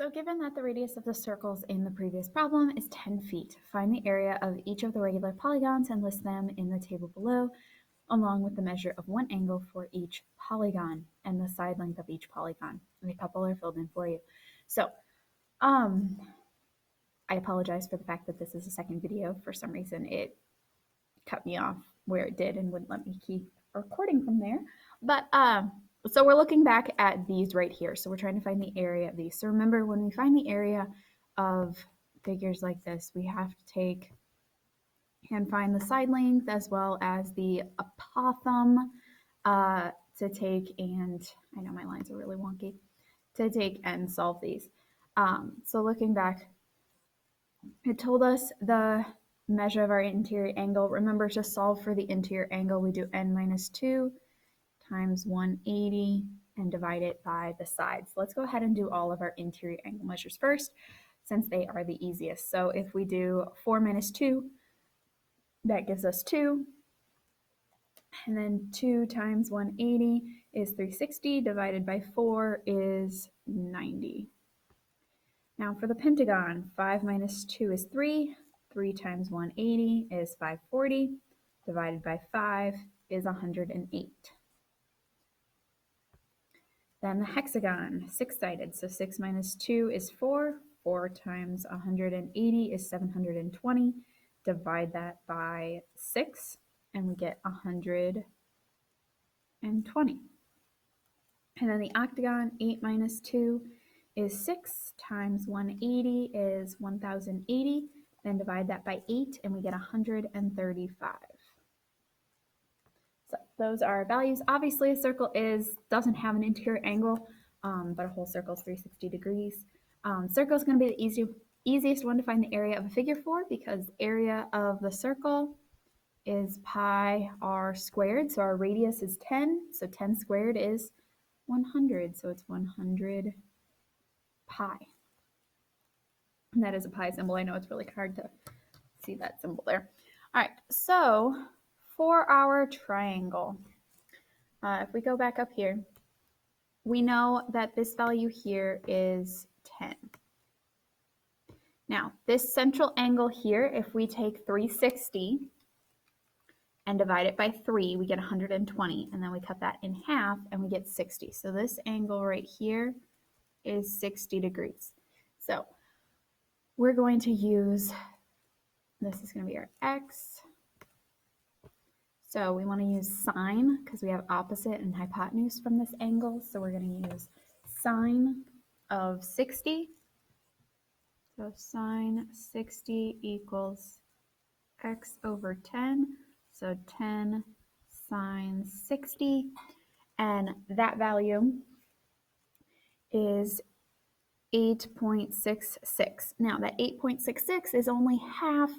So given that the radius of the circles in the previous problem is 10 feet, find the area of each of the regular polygons and list them in the table below, along with the measure of one angle for each polygon and the side length of each polygon. And a couple are filled in for you. So, I apologize for the fact that this is a second video. For some reason, it cut me off where it did and wouldn't let me keep recording from there. But so we're looking back at these right here. So we're trying to find the area of these. So remember, when we find the area of figures like this, we have to take and find the side length as well as the apothem to take, and I know my lines are really wonky, to take and solve these. So looking back, it told us the measure of our interior angle. Remember, to solve for the interior angle, we do n minus 2 times 180 and divide it by the sides. Let's go ahead and do all of our interior angle measures first, since they are the easiest. So if we do 4 minus 2, that gives us 2. And then 2 times 180 is 360, divided by 4 is 90. Now for the pentagon, 5 minus 2 is 3. 3 times 180 is 540, divided by 5 is 108. Then the hexagon, 6-sided, so 6 minus 2 is 4. 4 times 180 is 720. Divide that by 6, and we get 120. And then the octagon, 8 minus 2 is 6, times 180 is 1080. Then divide that by 8, and we get 135. So those are our values. Obviously, a circle doesn't have an interior angle, but a whole circle is 360 degrees. Circle is going to be the easiest one to find the area of a figure for, because area of the circle is pi r squared. So our radius is 10. So 10 squared is 100. So it's 100 pi. And that is a pi symbol. I know it's really hard to see that symbol there. All right, so for our triangle, if we go back up here, we know that this value here is 10. Now, this central angle here, if we take 360 and divide it by 3, we get 120, and then we cut that in half and we get 60. So this angle right here is 60 degrees. So we're going to use, this is going to be our x. So we want to use sine because we have opposite and hypotenuse from this angle. So we're going to use sine of 60. So sine 60 equals x over 10. So 10 sine 60. And that value is 8.66. Now that 8.66 is only half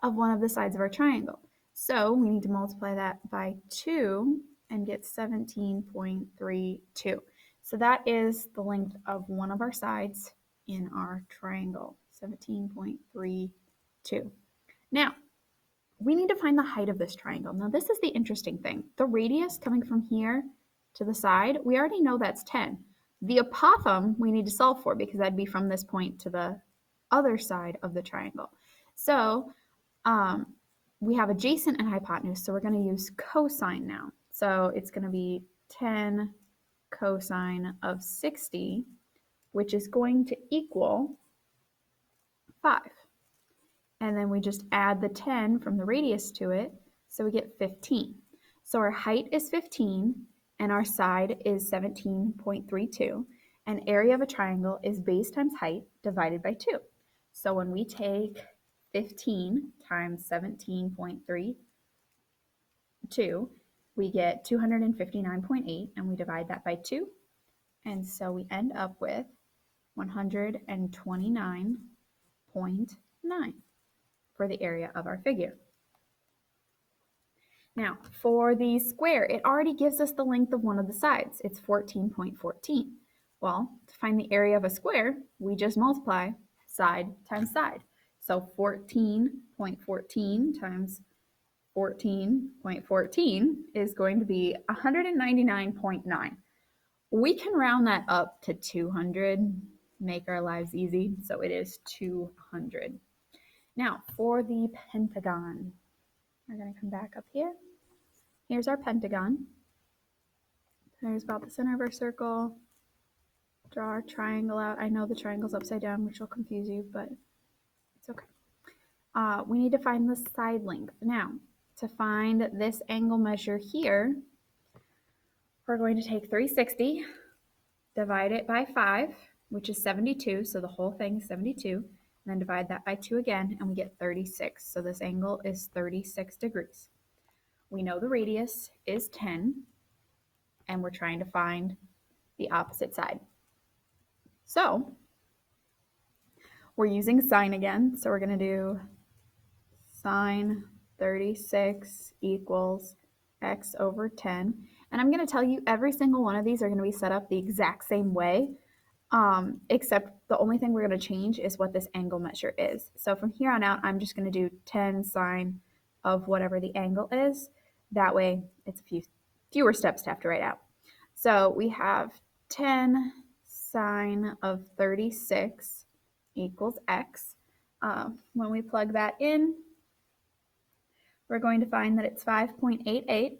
of one of the sides of our triangle. So we need to multiply that by 2 and get 17.32. So that is the length of one of our sides in our triangle, 17.32. Now, we need to find the height of this triangle. Now, this is the interesting thing. The radius coming from here to the side, we already know that's 10. The apothem we need to solve for, because that'd be from this point to the other side of the triangle. So, we have adjacent and hypotenuse, so we're going to use cosine now. So it's going to be 10 cosine of 60, which is going to equal 5. And then we just add the 10 from the radius to it, so we get 15. So our height is 15, and our side is 17.32, and area of a triangle is base times height divided by 2. So when we take 15 times 17.32, we get 259.8, and we divide that by 2. And so we end up with 129.9 for the area of our figure. Now, for the square, it already gives us the length of one of the sides. It's 14.14. Well, to find the area of a square, we just multiply side times side. So 14.14 times 14.14 is going to be 199.9. We can round that up to 200, make our lives easy. So it is 200. Now for the pentagon, we're going to come back up here. Here's our pentagon. There's about the center of our circle. Draw our triangle out. I know the triangle's upside down, which will confuse you, but it's okay. We need to find the side length. Now, to find this angle measure here, we're going to take 360, divide it by 5, which is 72, so the whole thing is 72, and then divide that by 2 again, and we get 36. So this angle is 36 degrees. We know the radius is 10, and we're trying to find the opposite side. So we're using sine again, so we're going to do sine 36 equals x over 10. And I'm going to tell you every single one of these are going to be set up the exact same way, except the only thing we're going to change is what this angle measure is. So from here on out, I'm just going to do 10 sine of whatever the angle is. That way, it's fewer steps to have to write out. So we have 10 sine of 36 equals x. When we plug that in, we're going to find that it's 5.88.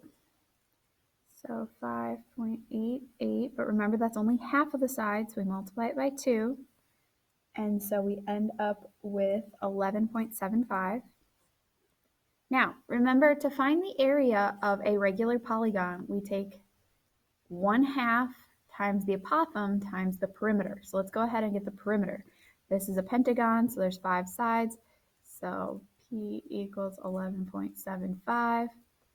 So 5.88, but remember that's only half of the side, so we multiply it by 2. And so we end up with 11.75. Now, remember to find the area of a regular polygon, we take 1/2 times the apothem times the perimeter. So let's go ahead and get the perimeter. This is a pentagon, so there's 5 sides. So P equals 11.75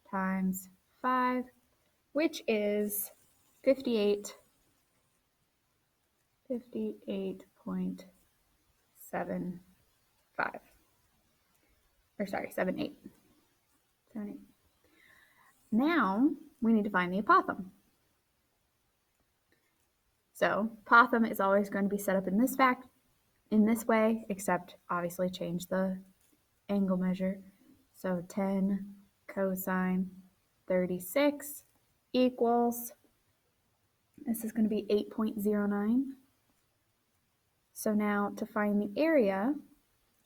times 5, which is 58.75. Or sorry, 78. Now we need to find the apothem. So apothem is always going to be set up in this way, except obviously change the angle measure. So 10 cosine 36 equals, this is going to be 8.09. So now to find the area,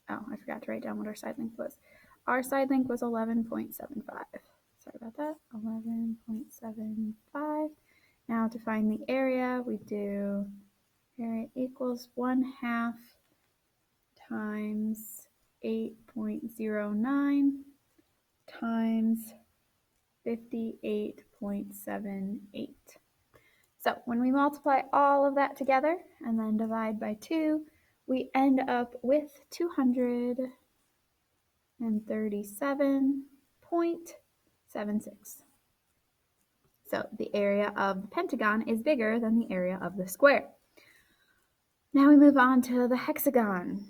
oh, I forgot to write down what our side length was. Our side length was 11.75. Sorry about that, 11.75. Now to find the area, we do area equals 1/2 times 8.09 times 58.78. So when we multiply all of that together and then divide by 2, we end up with 237.76. So the area of the pentagon is bigger than the area of the square. Now we move on to the hexagon.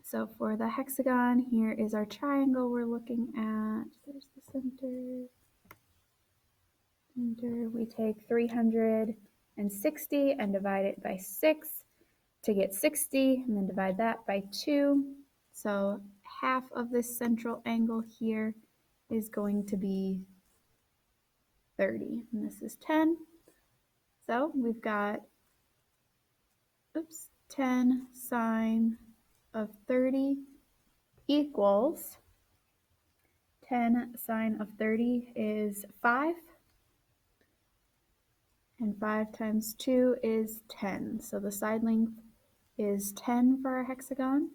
So for the hexagon, here is our triangle we're looking at. There's the center. We take 360 and divide it by 6 to get 60, and then divide that by 2. So half of this central angle here is going to be 30, and this is 10. So we've got 10 sine of 30 equals 10 sine of 30 is 5, and 5 times 2 is 10. So the side length is 10 for our hexagon.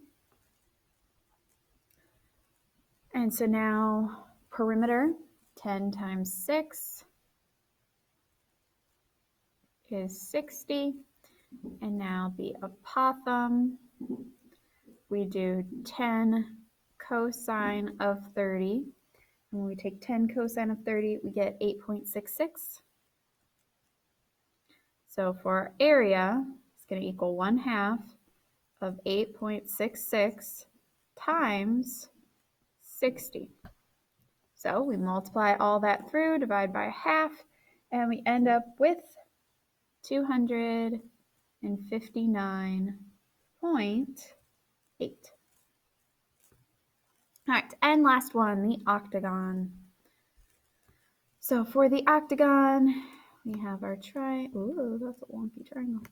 And so now perimeter, 10 times 6 is 60. And now the apothem, we do 10 cosine of 30. And when we take 10 cosine of 30, we get 8.66. So for our area, it's going to equal 1/2 of 8.66 times 60. So we multiply all that through, divide by 1/2, and we end up with 259.8. All right, and last one, the octagon. So for the octagon, we have our ooh, that's a wonky triangle.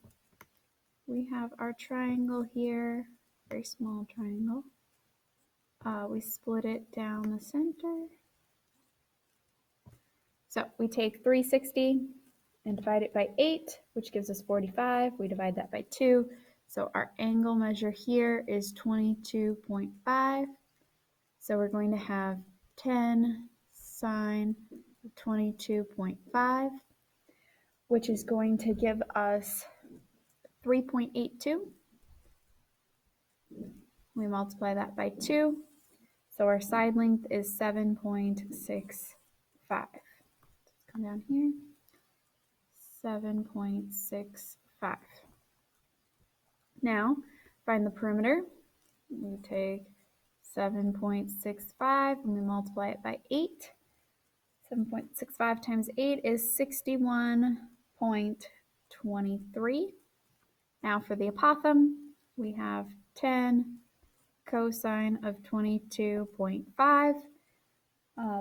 we have our triangle here, very small triangle. We split it down the center. So we take 360 and divide it by 8, which gives us 45. We divide that by 2. So our angle measure here is 22.5. So we're going to have 10 sine 22.5, which is going to give us 3.82. We multiply that by 2. So our side length is 7.65. Come down here. 7.65. Now, find the perimeter. We take 7.65 and we multiply it by 8. 7.65 times 8 is 61.23. Now for the apothem, we have 10 cosine of 22.5.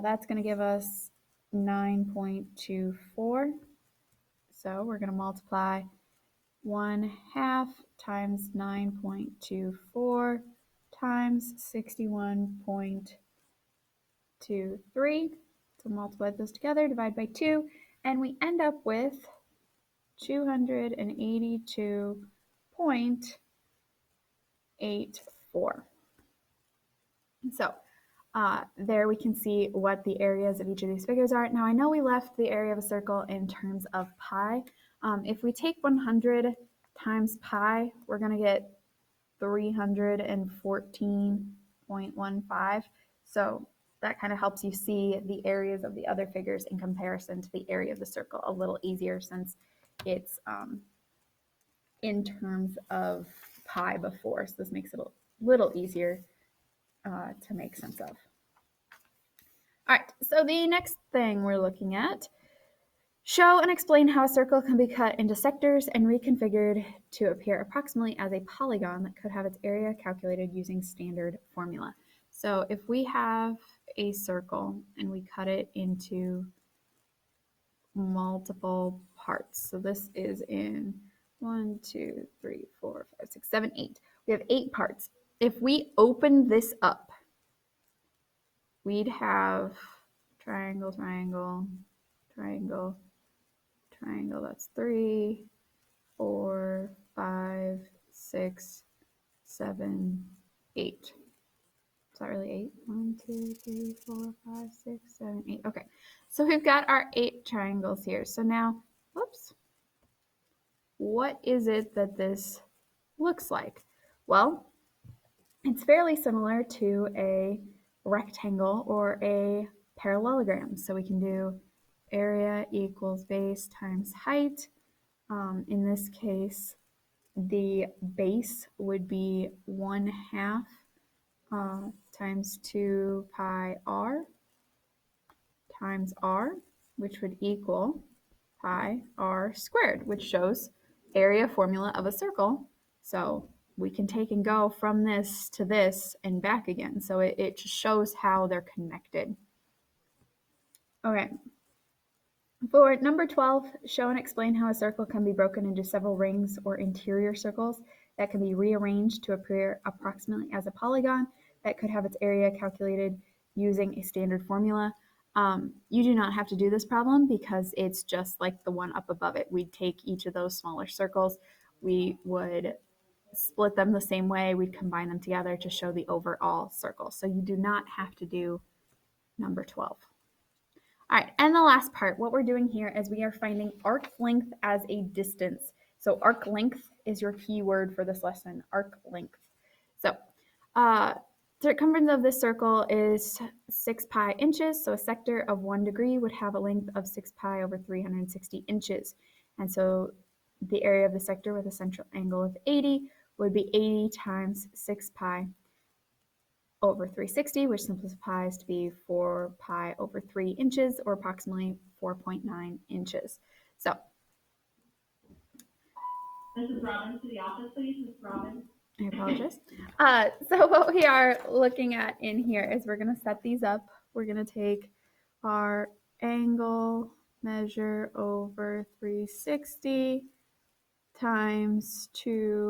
That's going to give us 9.24. So we're going to multiply 1/2 times 9.24 times 61.23. So multiply those together, divide by 2, and we end up with 282.84. So there we can see what the areas of each of these figures are. Now I know we left the area of a circle in terms of pi. If we take 100 times pi, we're going to get 314.15. So that kind of helps you see the areas of the other figures in comparison to the area of the circle a little easier, since it's in terms of pi before. So this makes it a little easier to make sense of. All right, so the next thing we're looking at, show and explain how a circle can be cut into sectors and reconfigured to appear approximately as a polygon that could have its area calculated using standard formula. So if we have a circle and we cut it into multiple parts, so this is in 1, 2, 3, 4, 5, 6, 7, 8. We have 8 parts. If we open this up, we'd have triangle, triangle, triangle, triangle. That's 3, 4, 5, 6, 7, 8. Is that really 8? 1, 2, 3, 4, 5, 6, 7, 8. Okay, so we've got our 8 triangles here. So now, whoops, what is it that this looks like? Well, it's fairly similar to a rectangle or a parallelogram. So we can do area equals base times height. In this case, the base would be 1/2 times 2 pi r times r, which would equal pi r squared, which shows area formula of a circle. So we can take and go from this to this and back again. So it just shows how they're connected. Okay. For number 12, show and explain how a circle can be broken into several rings or interior circles that can be rearranged to appear approximately as a polygon that could have its area calculated using a standard formula. You do not have to do this problem because it's just like the one up above it. We'd take each of those smaller circles, we would split them the same way, we'd combine them together to show the overall circle. So you do not have to do number 12. All right, and the last part, what we're doing here is we are finding arc length as a distance. So arc length is your key word for this lesson, arc length. So circumference of this circle is 6 pi inches. So a sector of 1 degree would have a length of 6 pi over 360 inches. And so the area of the sector with a central angle of 80 would be 80 times 6 pi over 360, which simplifies to be 4 pi over 3 inches, or approximately 4.9 inches. So, Mrs. Robbins to the office, please. Mrs. Robbins. I apologize. So what we are looking at in here is we're going to set these up. We're going to take our angle measure over 360 times 2